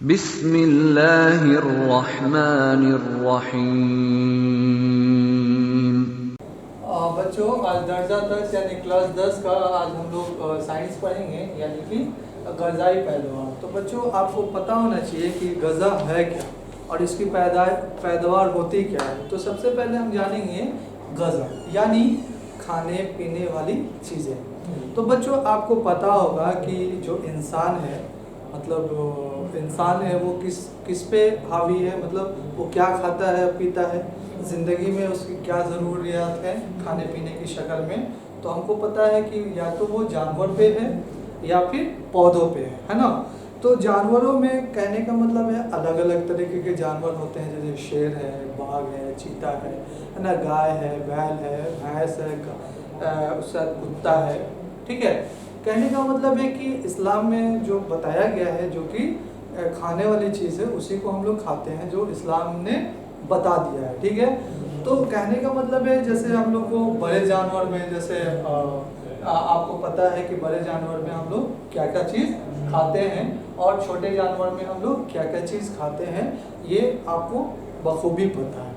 बिस्मिल्लाहिर्रहमानिर्रहीम। बच्चों, आज दर्जा 10 यानी क्लास 10 का आज हम लोग साइंस पढ़ेंगे, यानी कि ग़ज़ाई पैदावार। तो बच्चों, आपको पता होना चाहिए कि ग़ज़ा है क्या और इसकी पैदावार होती क्या है। तो सबसे पहले हम जानेंगे ग़ज़ा यानी खाने पीने वाली चीज़ें। तो बच्चों, आपको पता होगा कि जो इंसान है, मतलब इंसान है, वो किस पे हावी है, मतलब वो क्या खाता है पीता है, ज़िंदगी में उसकी क्या ज़रूरियात है खाने पीने की शक्ल में। तो हमको पता है कि या तो वो जानवर पे है या फिर पौधों पे है ना। तो जानवरों में कहने का मतलब है अलग अलग तरीके के जानवर होते हैं, जैसे शेर है, बाघ है, चीता है ना, गाय है, बैल है, भैंस है, उसके साथ कुत्ता है। ठीक है, कहने का मतलब है कि इस्लाम में जो बताया गया है, जो कि खाने वाली चीज़ है, उसी को हम लोग खाते हैं जो इस्लाम ने बता दिया है। ठीक है, तो कहने का मतलब है जैसे हम लोग को बड़े जानवर में, जैसे आपको पता है कि बड़े जानवर में हम लोग क्या क्या चीज़ खाते हैं और छोटे जानवर में हम लोग क्या क्या चीज़ खाते हैं, ये आपको बखूबी पता है।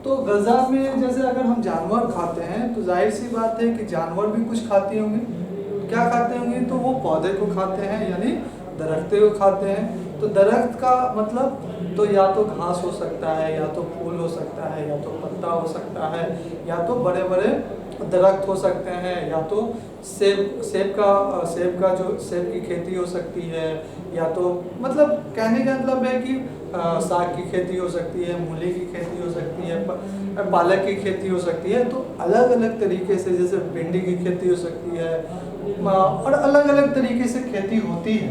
तो ग़ज़ा में जैसे अगर हम जानवर खाते हैं तो जाहिर सी बात है कि जानवर भी कुछ खाते होंगे। क्या खाते होंगे? तो वो पौधे को खाते हैं, यानी दरख्ते को खाते हैं। तो दरख्त का मतलब तो या तो घास हो सकता है, या तो फूल हो सकता है, या तो पत्ता हो सकता है, या तो बड़े बड़े दरख्त हो सकते हैं, या तो सेब की खेती हो सकती है, या तो मतलब कहने का मतलब है कि साग की खेती हो सकती है, मूली की खेती हो सकती है, पालक की खेती हो सकती है। तो अलग अलग तरीके से, जैसे भिंडी की खेती हो सकती है और अलग अलग तरीके से खेती होती है।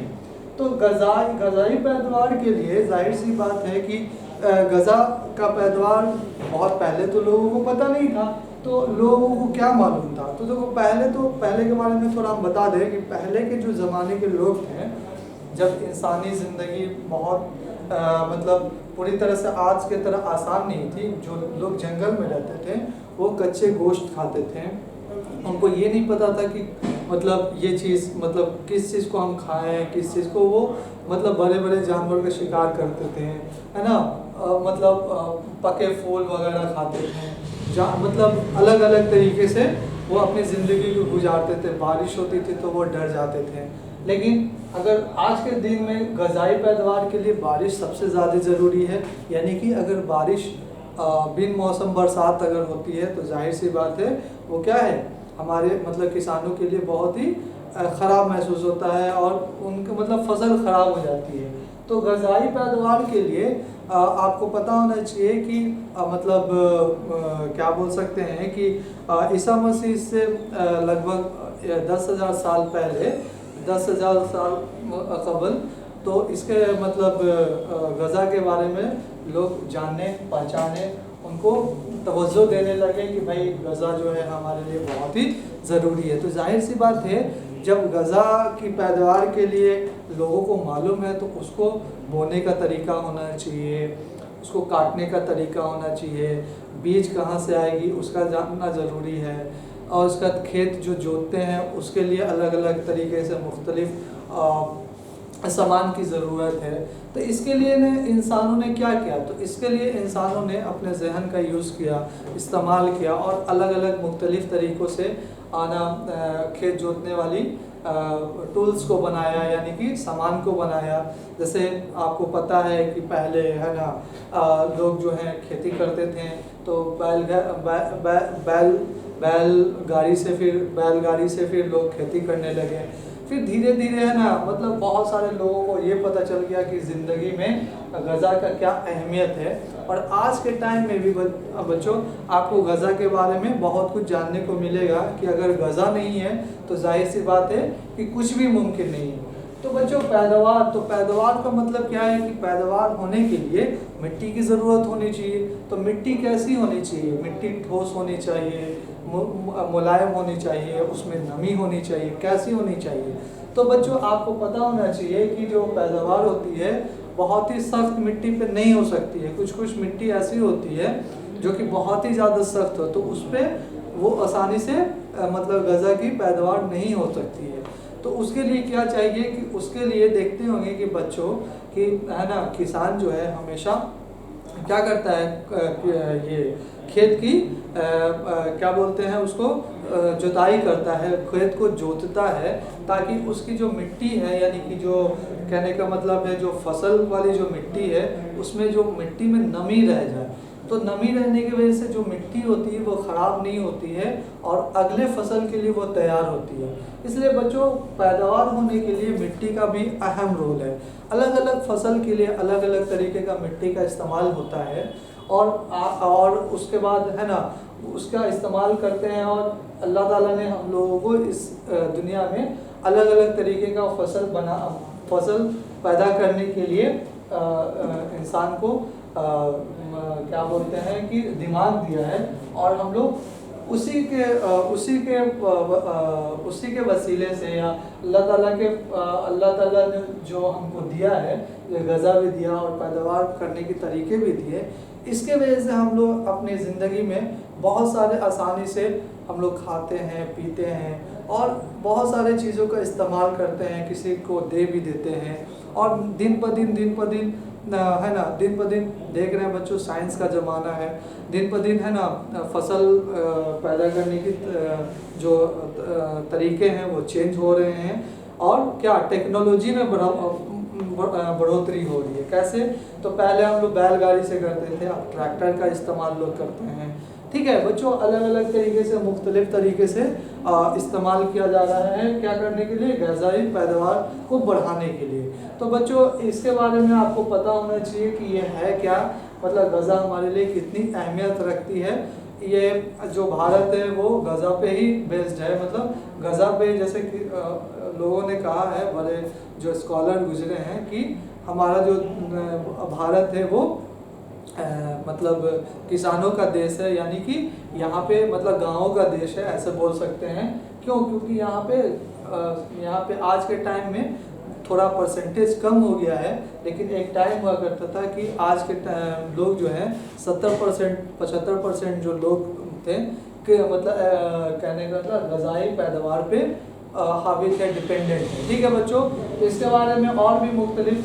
तो ग़ज़ाई पैदावार के लिए जाहिर सी बात है कि ग़ज़ा का पैदावार बहुत पहले तो लोगों को पता नहीं था। तो लोगों को क्या मालूम था? तो देखो, पहले के बारे में थोड़ा हम बता दें कि पहले के जो ज़माने के लोग थे, जब इंसानी ज़िंदगी बहुत मतलब पूरी तरह से आज के तरह आसान नहीं थी। जो लोग जंगल में रहते थे वो कच्चे गोश्त खाते थे। उनको ये नहीं पता था कि मतलब ये चीज़, मतलब किस चीज़ को हम खाएं, किस चीज़ को वो मतलब बड़े बड़े जानवर का शिकार करते थे, है ना। मतलब पके फूल वगैरह खाते थे, मतलब अलग अलग तरीके से वो अपनी ज़िंदगी को गुजारते थे। बारिश होती थी तो वो डर जाते थे। लेकिन अगर आज के दिन में ग़ज़ाई पैदावार के लिए बारिश सबसे ज़्यादा ज़रूरी है, यानी कि अगर बारिश बिन मौसम बरसात अगर होती है तो जाहिर सी बात है वो क्या है, हमारे मतलब किसानों के लिए बहुत ही ख़राब महसूस होता है और उनके मतलब फसल ख़राब हो जाती है। तो ग़ज़ाई पैदावार के लिए आपको पता होना चाहिए कि मतलब क्या बोल सकते हैं कि ईसा मसीह से लगभग 10,000 साल पहले, 10,000 साल कबल, तो इसके मतलब ग़ज़ा के बारे में लोग जानने पहचाने, उनको तवज्जो देने लगे कि भाई ग़ज़ा जो है हमारे लिए बहुत ही ज़रूरी है। तो जाहिर सी बात है, जब ग़ज़ा की पैदावार के लिए लोगों को मालूम है तो उसको बोने का तरीका होना चाहिए, उसको काटने का तरीका होना चाहिए, बीज कहाँ से आएगी उसका जानना ज़रूरी है, और उसका खेत जो जोतते हैं उसके लिए अलग अलग तरीके से मुख्तलिफ सामान की ज़रूरत है। तो इसके लिए इंसानों ने क्या किया? तो इसके लिए इंसानों ने अपने जहन का यूज़ किया, इस्तेमाल किया और अलग अलग मुख्तलिफ़ तरीक़ों से खेत जोतने वाली टूल्स को बनाया, यानी कि सामान को बनाया। जैसे आपको पता है कि पहले है ना लोग जो हैं खेती करते थे तो बैलगाड़ी से फिर लोग खेती करने लगे। फिर धीरे धीरे है ना, मतलब बहुत सारे लोगों को ये पता चल गया कि ज़िंदगी में ग़ज़ा का क्या अहमियत है। और आज के टाइम में भी बच्चों, आपको ग़ज़ा के बारे में बहुत कुछ जानने को मिलेगा कि अगर ग़ज़ा नहीं है तो जाहिर सी बात है कि कुछ भी मुमकिन नहीं है। तो बच्चों, पैदावार का मतलब क्या है कि पैदावार होने के लिए मिट्टी की ज़रूरत होनी चाहिए। तो मिट्टी कैसी होनी चाहिए? मिट्टी ठोस होनी चाहिए, मुलायम होनी चाहिए, उसमें नमी होनी चाहिए। कैसी होनी चाहिए? तो बच्चों, आपको पता होना चाहिए कि जो पैदावार होती है बहुत ही सख्त मिट्टी पे नहीं हो सकती है। कुछ मिट्टी ऐसी होती है जो कि बहुत ही ज़्यादा सख्त हो, तो उस पर वो आसानी से मतलब ग़ज़ा की पैदावार नहीं हो सकती है। तो उसके लिए क्या चाहिए कि उसके लिए देखते होंगे कि बच्चों कि है ना, किसान जो है हमेशा क्या करता है, ये खेत की क्या बोलते हैं उसको, जुताई करता है, खेत को जोतता है, ताकि उसकी जो मिट्टी है, यानी कि जो कहने का मतलब है जो फसल वाली जो मिट्टी है उसमें जो मिट्टी में नमी रह जाए। तो नमी रहने की वजह से जो मिट्टी होती है वो ख़राब नहीं होती है और अगले फसल के लिए वो तैयार होती है। इसलिए बच्चों पैदावार होने के लिए मिट्टी का भी अहम रोल है। अलग अलग फसल के लिए अलग अलग तरीके का मिट्टी का इस्तेमाल होता है और उसके बाद है ना उसका इस्तेमाल करते हैं, और अल्लाह ताला ने हम लोगों को इस दुनिया में अलग अलग तरीके का फसल पैदा करने के लिए इंसान को क्या बोलते हैं कि दिमाग दिया है, और हम लोग उसी के वसीले से या अल्लाह ताला ने जो हमको दिया है, ग़िज़ा भी दिया और पैदावार करने के तरीके भी दिए, इसके वजह से हम लोग अपनी ज़िंदगी में बहुत सारे आसानी से हम लोग खाते हैं, पीते हैं और बहुत सारे चीज़ों का इस्तेमाल करते हैं, किसी को दे भी देते हैं। और दिन प दिन है ना, दिन प दिन देख रहे हैं बच्चों, साइंस का ज़माना है, दिन प दिन है ना फसल पैदा करने की जो तरीके हैं वो चेंज हो रहे हैं, और क्या टेक्नोलॉजी में बढ़ोतरी हो रही है। कैसे? तो पहले हम लोग बैलगाड़ी से करते थे, अब ट्रैक्टर का इस्तेमाल लोग करते हैं। ठीक है बच्चों, अलग अलग तरीके से मुख्तलिफ तरीके से इस्तेमाल किया जा रहा है, क्या करने के लिए, ग़िज़ाई पैदावार को बढ़ाने के लिए। तो बच्चों इसके बारे में आपको पता होना चाहिए कि ये है क्या, मतलब ग़िज़ा हमारे लिए कितनी अहमियत रखती है। ये जो भारत है वो ग़िज़ा पे ही बेस्ड है, मतलब ग़िज़ा पे, जैसे कि लोगों ने कहा है, बड़े जो स्कॉलर गुजरे हैं, कि हमारा जो भारत है वो मतलब किसानों का देश है, यानी कि यहाँ पे मतलब गाँवों का देश है, ऐसे बोल सकते हैं। क्यों? क्योंकि यहाँ पे आज के टाइम में थोड़ा परसेंटेज कम हो गया है, लेकिन एक टाइम हुआ करता था कि आज के लोग जो हैं 70% 75% जो लोग थे कि मतलब कहने का मतलब ग़िज़ाई पैदावार पे हावी थे, डिपेंडेंट है। ठीक है बच्चों, इसके बारे में और भी मुख्तलिफ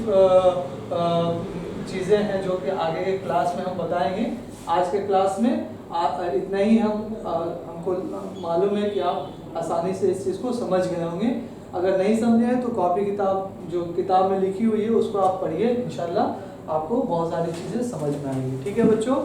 चीज़ें हैं जो कि आगे के क्लास में हम बताएंगे। आज के क्लास में इतना ही हमको मालूम है कि आप आसानी से इस चीज़ को समझ गए होंगे। अगर नहीं समझे हैं तो कॉपी किताब जो किताब में लिखी हुई है उसको आप पढ़िए, इंशाल्लाह आपको बहुत सारी चीज़ें समझ में आएंगी। ठीक है बच्चों।